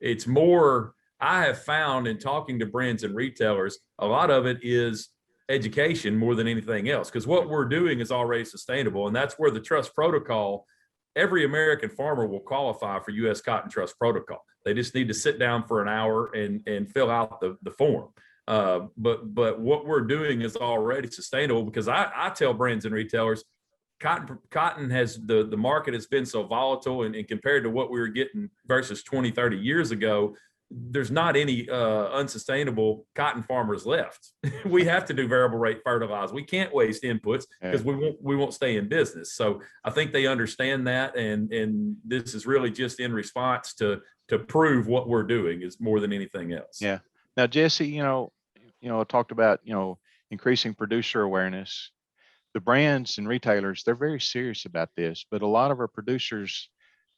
it's more, I have found in talking to brands and retailers, a lot of it is education more than anything else, because what we're doing is already sustainable. And that's where the trust protocol, every American farmer will qualify for U.S. Cotton Trust Protocol. They just need to sit down for an hour and fill out the form. But what we're doing is already sustainable, because I tell brands and retailers, cotton has the market has been so volatile, and compared to what we were getting versus 20, 30 years ago, there's not any unsustainable cotton farmers left. We have to do variable rate fertilizer. We can't waste inputs because we won't stay in business. So I think they understand that, and this is really just in response to prove what we're doing is more than anything else. Yeah. Now, Jesse, I talked about increasing producer awareness. The brands and retailers, they're very serious about this, but a lot of our producers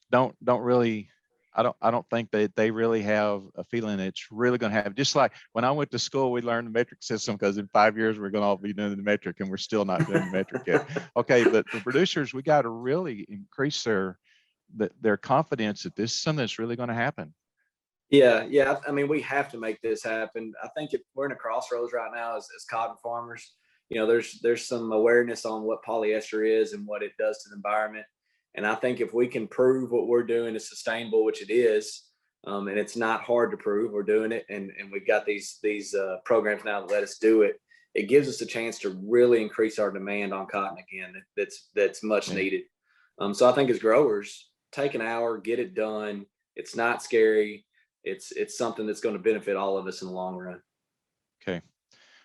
don't really. I don't think that they really have a feeling it's really going to have. Just like when I went to school, we learned the metric system, because in 5 years we're going to all be doing the metric, and we're still not doing the metric yet. Okay, but for producers, we got to really increase their their confidence that this is something that's really going to happen. Yeah. I mean, we have to make this happen. I think we're in a crossroads right now as cotton farmers. There's some awareness on what polyester is and what it does to the environment. And I think if we can prove what we're doing is sustainable, which it is, and it's not hard to prove, we're doing it, and we've got these programs now that let us do it. It gives us a chance to really increase our demand on cotton again. That's much needed. So I think as growers, take an hour, get it done. It's not scary. It's something that's going to benefit all of us in the long run. Okay.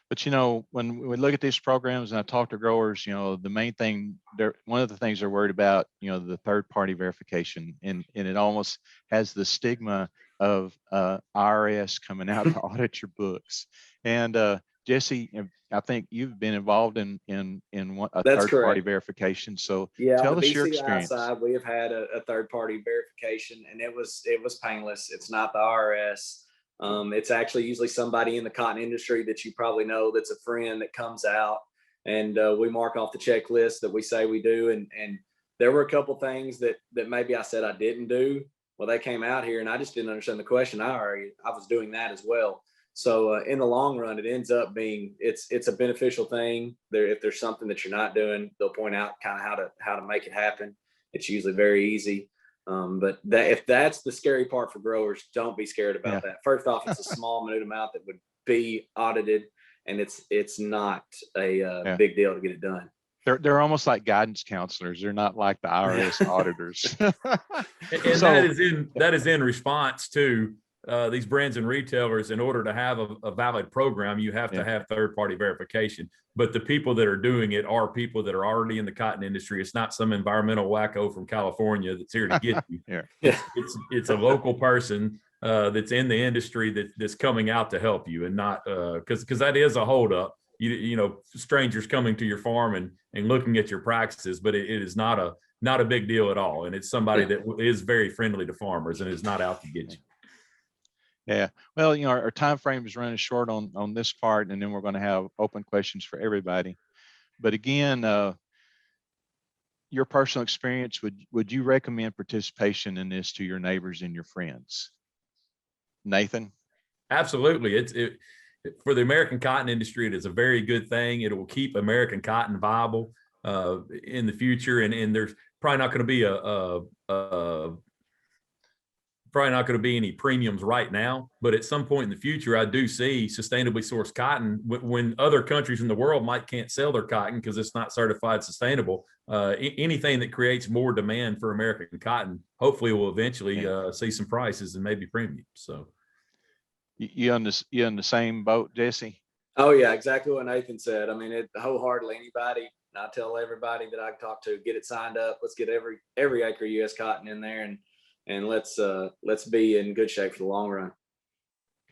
But when we look at these programs and I talk to growers, the main thing one of the things they're worried about, the third party verification, and it almost has the stigma of IRS coming out to audit your books. And Jesse, I think you've been involved in a That's third party correct. verification. So Yeah, tell on the us your BCI experience. side, we have had a third party verification, and it was painless. It's not the IRS. It's actually usually somebody in the cotton industry that you probably know that's a friend that comes out, and we mark off the checklist that we say we do. And there were a couple things that maybe I said I didn't do. Well, they came out here and I just didn't understand the question. I was doing that as well. So in the long run, it ends up being it's a beneficial thing. If there's something that you're not doing, they'll point out kind of how to make it happen. It's usually very easy. But if that's the scary part for growers, don't be scared about that. First off, it's a small minute amount that would be audited, and it's not a big deal to get it done. They're almost like guidance counselors. They're not like the IRS auditors. And that is in response to these brands and retailers. In order to have a valid program, you have to have third-party verification. But the people that are doing it are people that are already in the cotton industry. It's not some environmental wacko from California that's here to get you. It's a local person that's in the industry that's coming out to help you, and not because that is a holdup. Strangers coming to your farm and looking at your practices, but it is not a big deal at all. And it's somebody that is very friendly to farmers and is not out to get you. Yeah. Well, our time frame is running short on this part, and then we're going to have open questions for everybody. But again, your personal experience, would you recommend participation in this to your neighbors and your friends? Nathan? Absolutely. For the American cotton industry, it is a very good thing. It will keep American cotton viable in the future. And there's probably not going to be any premiums right now, but at some point in the future, I do see sustainably sourced cotton when other countries in the world can't sell their cotton because it's not certified sustainable. Anything that creates more demand for American cotton, hopefully will eventually see some prices and maybe premiums. So. You on the same boat, Jesse? Oh yeah, exactly what Nathan said. I mean, wholeheartedly, anybody, I tell everybody that I talk to, get it signed up. Let's get every acre of U.S. cotton in there, and let's be in good shape for the long run.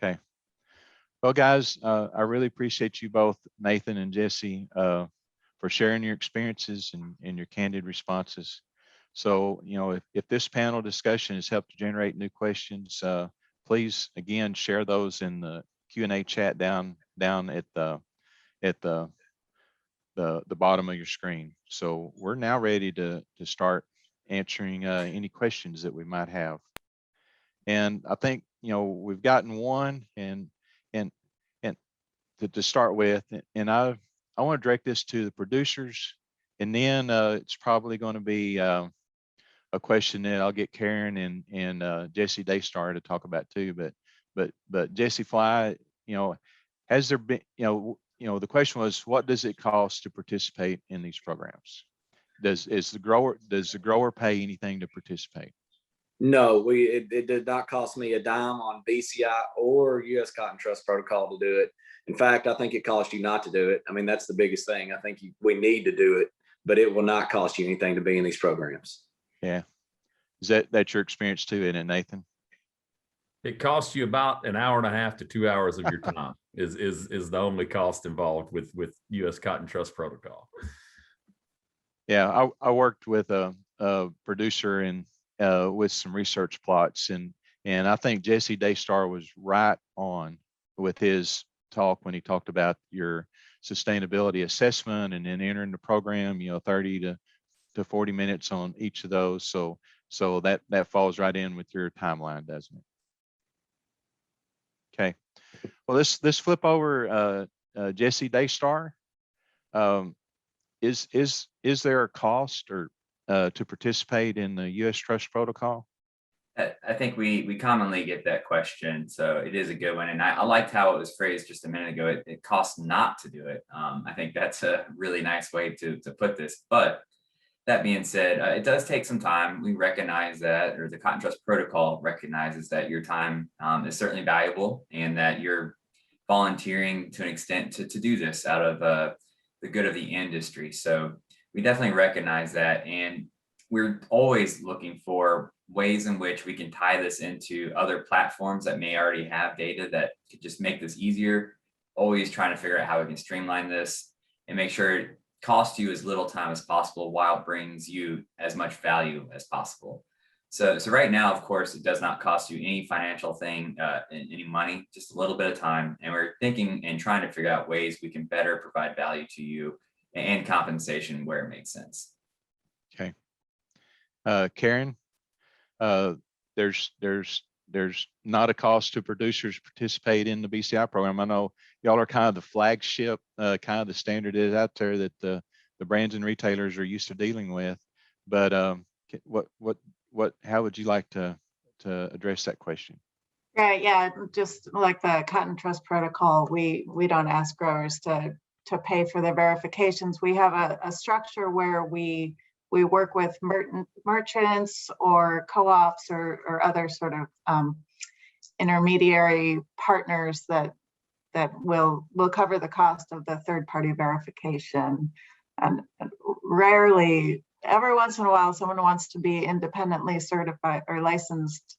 Okay. Well, guys, I really appreciate you both, Nathan and Jesse, for sharing your experiences and your candid responses. So, if this panel discussion has helped to generate new questions, please again share those in the Q&A chat down at the bottom of your screen. So we're now ready to start answering any questions that we might have. And I think we've gotten one and to start with, and I want to direct this to the producers, and then it's probably going to be a question that I'll get Karen and Jesse Daystar to talk about too. But Jesse Fly, has there been, the question was, what does it cost to participate in these programs? Does the grower pay anything to participate? No, it did not cost me a dime on BCI or U.S. Cotton Trust Protocol to do it. In fact, I think it costs you not to do it. I mean, that's the biggest thing. I think we need to do it, but it will not cost you anything to be in these programs. Yeah. Is that your experience too, isn't it, Nathan? It costs you about an hour and a half to 2 hours of your time is the only cost involved with U.S. Cotton Trust Protocol. Yeah, I worked with a producer and with some research plots, and I think Jesse Daystar was right on with his talk when he talked about your sustainability assessment and then entering the program, 30 to 40 minutes on each of those. So So that falls right in with your timeline, doesn't it? Okay. Well, let's flip over Jesse Daystar. Is there a cost or to participate in the U.S. Trust Protocol? I think we commonly get that question, so it is a good one. And I liked how it was phrased just a minute ago. It costs not to do it. I think that's a really nice way to put this. But that being said, it does take some time. We recognize that, or the Cotton Trust Protocol recognizes that your time is certainly valuable, and that you're volunteering to an extent to do this out of the good of the industry. So we definitely recognize that, and we're always looking for ways in which we can tie this into other platforms that may already have data that could just make this easier. Always trying to figure out how we can streamline this and make sure it costs you as little time as possible while it brings you as much value as possible. So right now, of course, it does not cost you any financial thing, any money, just a little bit of time. And we're thinking and trying to figure out ways we can better provide value to you and compensation where it makes sense. Okay. Karen, there's not a cost to producers participate in the BCI program. I know y'all are kind of the flagship, kind of the standard is out there that the brands and retailers are used to dealing with. But how would you like to address that question? Right, yeah, just like the Cotton Trust Protocol, we don't ask growers to pay for their verifications. We have a structure where we work with merchants or co-ops or other sort of intermediary partners that will cover the cost of the third-party verification. And rarely, every once in a while, someone wants to be independently certified or licensed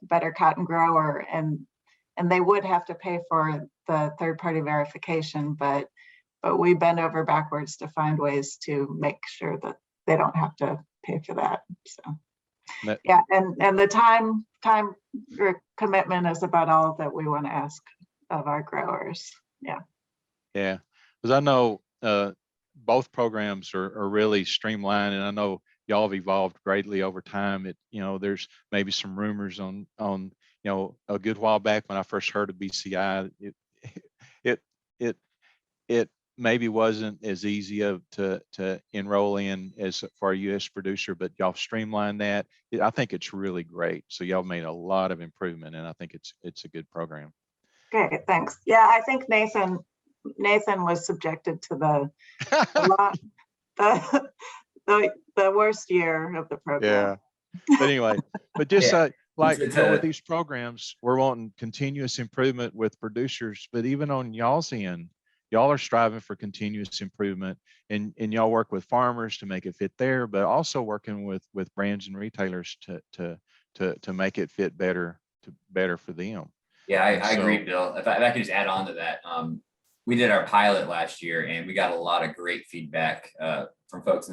better cotton grower, and they would have to pay for the third-party verification, but we bend over backwards to find ways to make sure that they don't have to pay for that. So yeah, and the time commitment is about all that we want to ask of our growers. Yeah, because I know both programs are really streamlined, and I know y'all have evolved greatly over time. There's maybe some rumors on a good while back when I first heard of BCI, it maybe wasn't as easy to enroll in as for a U.S. producer, but y'all streamlined that. I think it's really great. So y'all made a lot of improvement, and I think it's a good program. Okay, thanks. Yeah, I think Nathan was subjected to the worst year of the program. Yeah. But anyway, but just with these programs, we're wanting continuous improvement with producers, but even on y'all's end, y'all are striving for continuous improvement, and y'all work with farmers to make it fit there, but also working with brands and retailers to make it fit better for them. Yeah, I agree, Bill. If I could just add on to that, we did our pilot last year, and we got a lot of great feedback from folks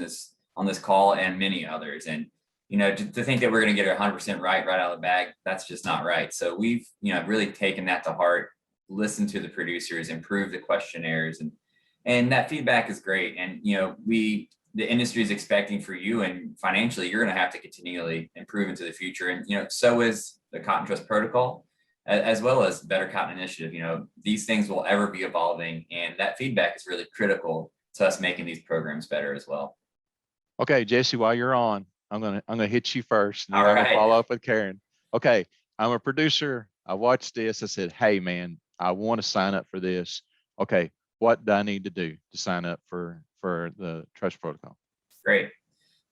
on this call and many others. And to think that we're going to get it 100% right out of the bag, that's just not right. So we've really taken that to heart, listened to the producers, improved the questionnaires, and that feedback is great. And the industry is expecting for you, and financially, you're going to have to continually improve into the future. And so is the Cotton Trust Protocol, as well as Better Cotton Initiative. These things will ever be evolving, and that feedback is really critical to us making these programs better as well. Okay, Jesse, while you're on, I'm gonna hit you first, and then All I'm right. gonna follow up with Karen. Okay, I'm a producer. I watched this. I said, hey man, I want to sign up for this. Okay, what do I need to do to sign up for the Trust Protocol? Great.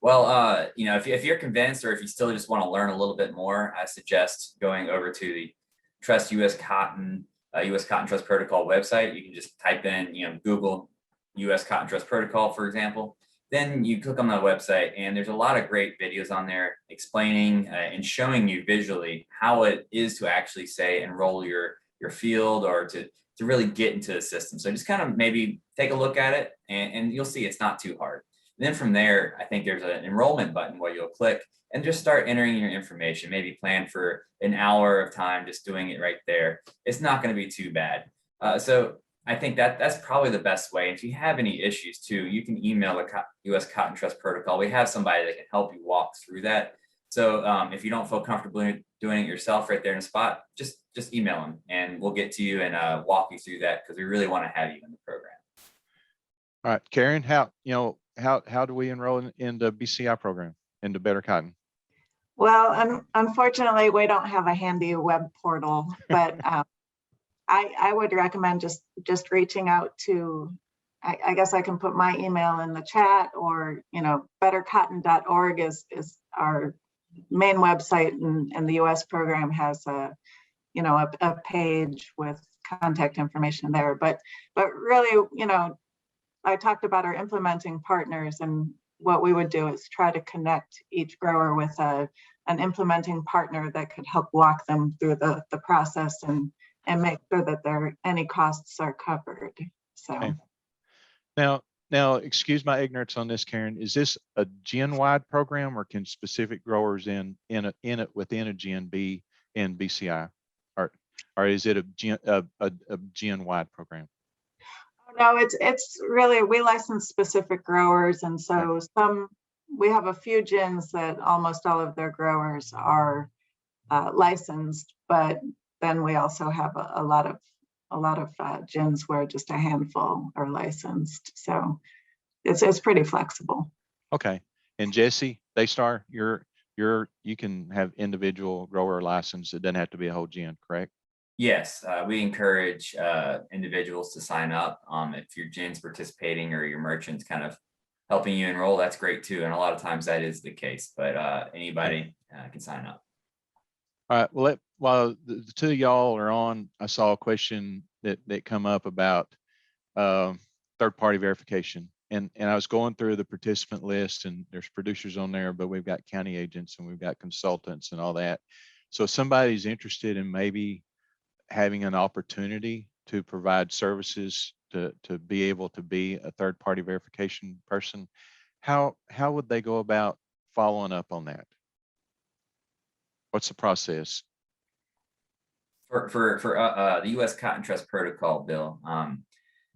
Well, if you're convinced, or if you still just want to learn a little bit more, I suggest going over to the Trust U.S. Cotton Trust Protocol website. You can just type in, Google U.S. Cotton Trust Protocol, for example. Then you click on the website, and there's a lot of great videos on there explaining and showing you visually how it is to actually say enroll your field, or to really get into the system. So just kind of maybe take a look at it, and you'll see it's not too hard. And then from there, I think there's an enrollment button where you'll click and just start entering your information. Maybe plan for an hour of time just doing it right there. It's not going to be too bad. So I think that's probably the best way. If you have any issues too, you can email the U.S. Cotton Trust Protocol. We have somebody that can help you walk through that. So if you don't feel comfortable doing it yourself right there in the spot, just email them and we'll get to you and walk you through that because we really want to have you in the program. All right, Karen, how do we enroll in the BCI program, into Better Cotton? Well, unfortunately, we don't have a handy web portal, but I would recommend just reaching out to, I guess I can put my email in the chat, or, bettercotton.org is our main website, and the US program has a page with contact information there. But really, I talked about our implementing partners, and what we would do is try to connect each grower with an implementing partner that could help walk them through the process and make sure that any costs are covered. So. Okay. Now, excuse my ignorance on this, Karen. Is this a gen-wide program, or can specific growers in it within a gen be in BCI, or is it a gen-wide program? No, it's really, we license specific growers, and so we have a few gins that almost all of their growers are licensed, but then we also have a lot of gins where just a handful are licensed. So it's pretty flexible. Okay. And Jesse, Daystar, you can have individual grower license. It doesn't have to be a whole gin, correct? Yes, we encourage individuals to sign up. If your gin's participating or your merchant's kind of helping you enroll, that's great too. And a lot of times that is the case, but anybody can sign up. All right. Well, while the two of y'all are on, I saw a question that come up about third-party verification. And I was going through the participant list, and there's producers on there, but we've got county agents and we've got consultants and all that. So if somebody's interested in maybe having an opportunity to provide services to be able to be a third-party verification person, how would they go about following up on that? What's the process? For the U.S. Cotton Trust Protocol, Bill,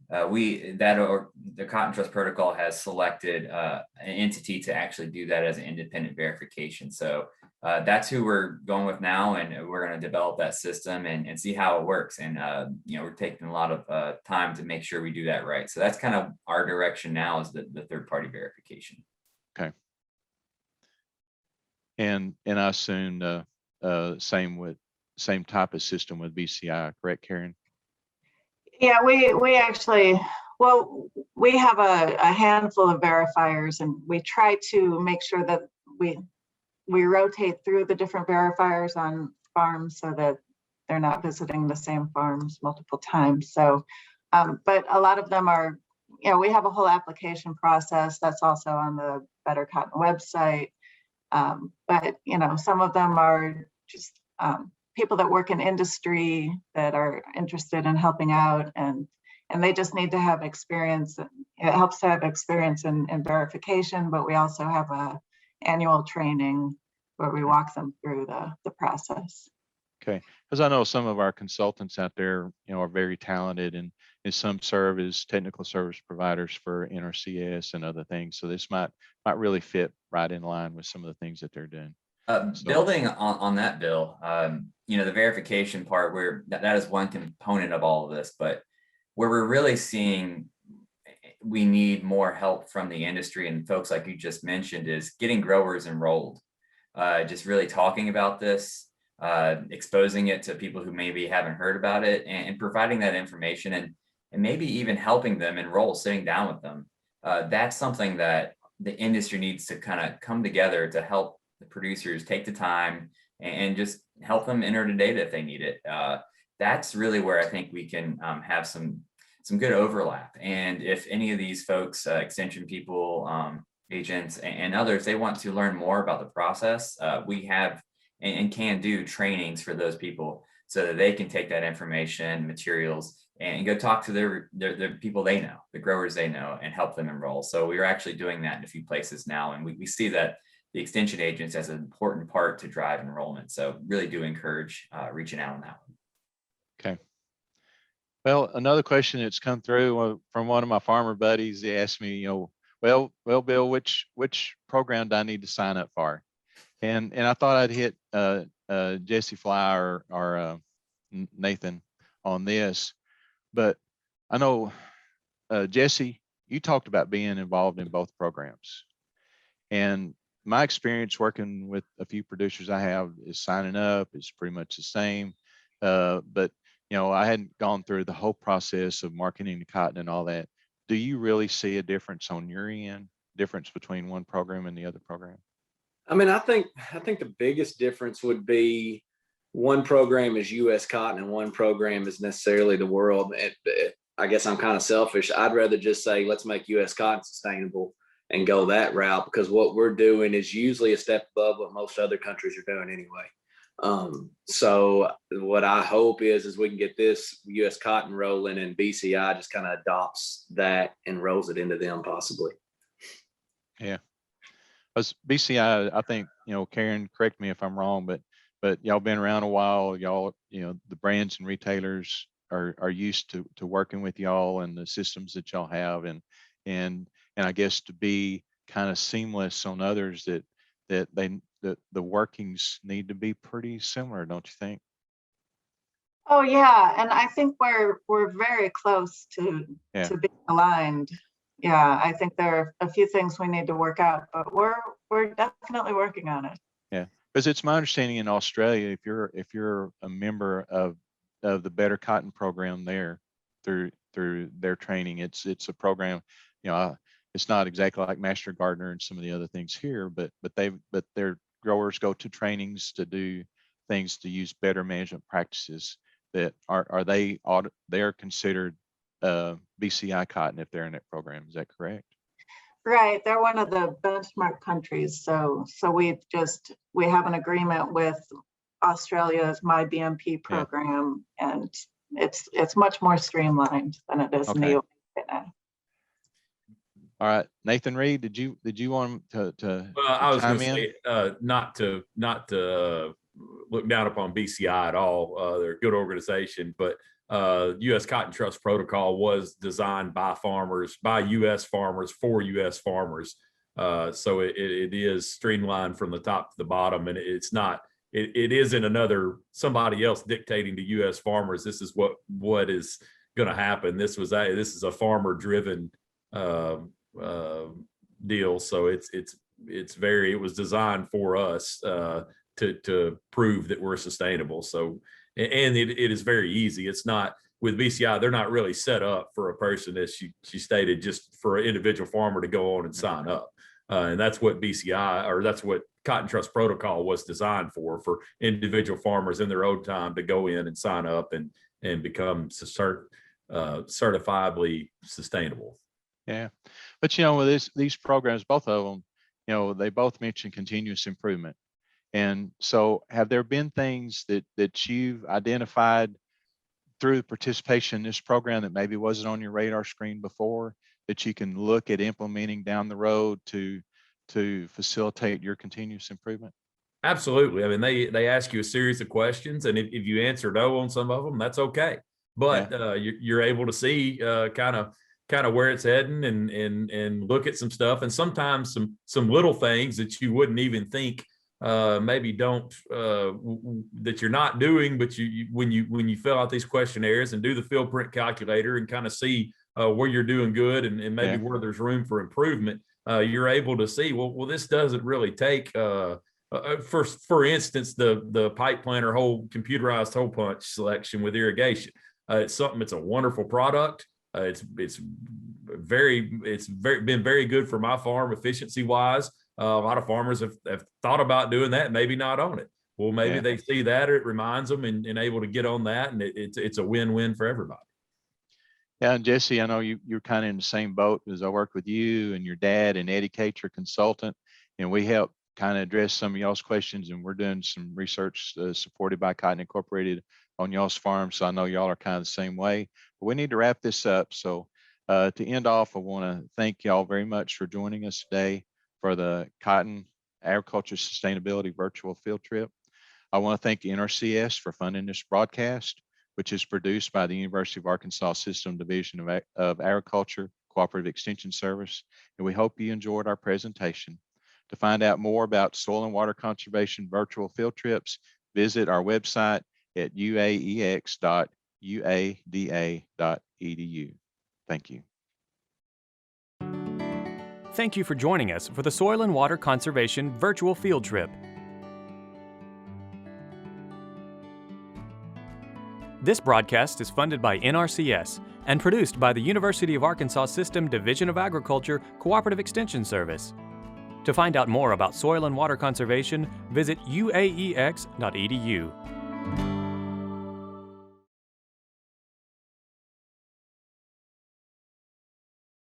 the Cotton Trust Protocol has selected an entity to actually do that as an independent verification. So that's who we're going with now, and we're going to develop that system and see how it works. And we're taking a lot of time to make sure we do that right. So that's kind of our direction now, is the third-party verification. Okay. And I assume same type of system with BCI, correct, Karen? Yeah, we actually, well, we have a handful of verifiers, and we try to make sure that we rotate through the different verifiers on farms so that they're not visiting the same farms multiple times. So, but a lot of them are, we have a whole application process that's also on the Better Cotton website. But, some of them are just people that work in industry that are interested in helping out, and they just need to have experience. It helps to have experience in verification, but we also have a annual training where we walk them through the process. Okay, because I know some of our consultants out there, are very talented, and some serve as technical service providers for NRCS and other things. So this might really fit right in line with some of the things that they're doing. Building on that, Bill, the verification part, where that is one component of all of this, but where we're really seeing we need more help from the industry and folks like you just mentioned is getting growers enrolled, just really talking about this, exposing it to people who maybe haven't heard about it, and providing that information, and maybe even helping them enroll, sitting down with them. That's something that the industry needs to kind of come together to help the producers take the time and just help them enter the data if they need it. That's really where I think we can have some good overlap. And if any of these folks, extension people, agents, and others, they want to learn more about the process, we have and can do trainings for those people so that they can take that information, materials, and go talk to their people they know, the growers they know, and help them enroll. So we're actually doing that in a few places now, and we see that the extension agents as an important part to drive enrollment. So really do encourage reaching out on that one. Okay. Well, another question that's come through from one of my farmer buddies, he asked me, well, Bill, which program do I need to sign up for? And I thought I'd hit Jesse Fly or Nathan on this, but I know Jesse, you talked about being involved in both programs, and my experience working with a few producers I have is signing up is pretty much the same, but I hadn't gone through the whole process of marketing the cotton and all that. Do you really see a difference on your end? Difference between one program and the other program? I mean, I think the biggest difference would be one program is U.S. cotton and one program is necessarily the world. I guess I'm kind of selfish. I'd rather just say, let's make U.S. cotton sustainable and go that route, because what we're doing is usually a step above what most other countries are doing anyway. So what I hope is we can get this U.S. cotton rolling and BCI just kind of adopts that and rolls it into them possibly. Yeah. As BCI, I think, Karen, correct me if I'm wrong, but y'all been around a while. Y'all, the brands and retailers are used to working with y'all and the systems that y'all have, and I guess to be kind of seamless on others, that the workings need to be pretty similar, don't you think? Oh, yeah, and I think we're very close to being aligned. Yeah, I think there are a few things we need to work out, but we're definitely working on it. Yeah, because it's my understanding in Australia, if you're a member of the Better Cotton program there through their training, it's a program, it's not exactly like Master Gardener and some of the other things here, but their growers go to trainings to do things to use better management practices that they're considered BCI cotton if they're in that program. Is that correct? Right, they're one of the benchmark countries. So we have an agreement with Australia's MyBMP program, and it's much more streamlined than it is in the US right now. All right, Nathan Reed, did you want to Well, I was going chime to in? say not to look down upon BCI at all. They're a good organization, but U.S. Cotton Trust Protocol was designed by farmers, by U.S. farmers for U.S. farmers. So it is streamlined from the top to the bottom, and it's not. It isn't another somebody else dictating to U.S. farmers. This is what is going to happen. This is a farmer driven deal. So it was designed for us to prove that we're sustainable. So, and it is very easy. It's not with BCI, they're not really set up for a person, as she stated, just for an individual farmer to go on and sign up. And that's what BCI, or that's what Cotton Trust Protocol was designed for individual farmers in their own time to go in and sign up and become certifiably sustainable. Yeah, but with these programs, both of them, they both mention continuous improvement. And so have there been things that you've identified through participation in this program that maybe wasn't on your radar screen before, that you can look at implementing down the road to facilitate your continuous improvement? Absolutely. I mean, they ask you a series of questions, and if you answer no on some of them, that's okay. But you're able to see kind of where it's heading and look at some stuff, and sometimes some little things that you wouldn't even think maybe don't that you're not doing, but when you fill out these questionnaires and do the field print calculator and kind of see where you're doing good and maybe where there's room for improvement, you're able to see, well, this doesn't really take for instance, the pipe planter computerized hole punch selection with irrigation. It's a wonderful product. It's been very good for my farm efficiency wise. A lot of farmers have thought about doing that, maybe not on it. Well, maybe they see that, or it reminds them and able to get on that, and it's a win-win for everybody. Yeah, and Jesse, I know you're kind of in the same boat, as I work with you and your dad and Eddie Cates, your consultant, and we help kind of address some of y'all's questions, and we're doing some research supported by Cotton Incorporated on y'all's farm. So I know y'all are kind of the same way, but we need to wrap this up. So to end off, I want to thank y'all very much for joining us today for the Cotton Agriculture Sustainability Virtual Field Trip. I want to thank the NRCS for funding this broadcast, which is produced by the University of Arkansas System Division of Agriculture Cooperative Extension Service. And we hope you enjoyed our presentation. To find out more about soil and water conservation virtual field trips, visit our website at uaex.uada.edu. Thank you. Thank you for joining us for the Soil and Water Conservation Virtual Field Trip. This broadcast is funded by NRCS and produced by the University of Arkansas System Division of Agriculture Cooperative Extension Service. To find out more about soil and water conservation, visit uaex.edu.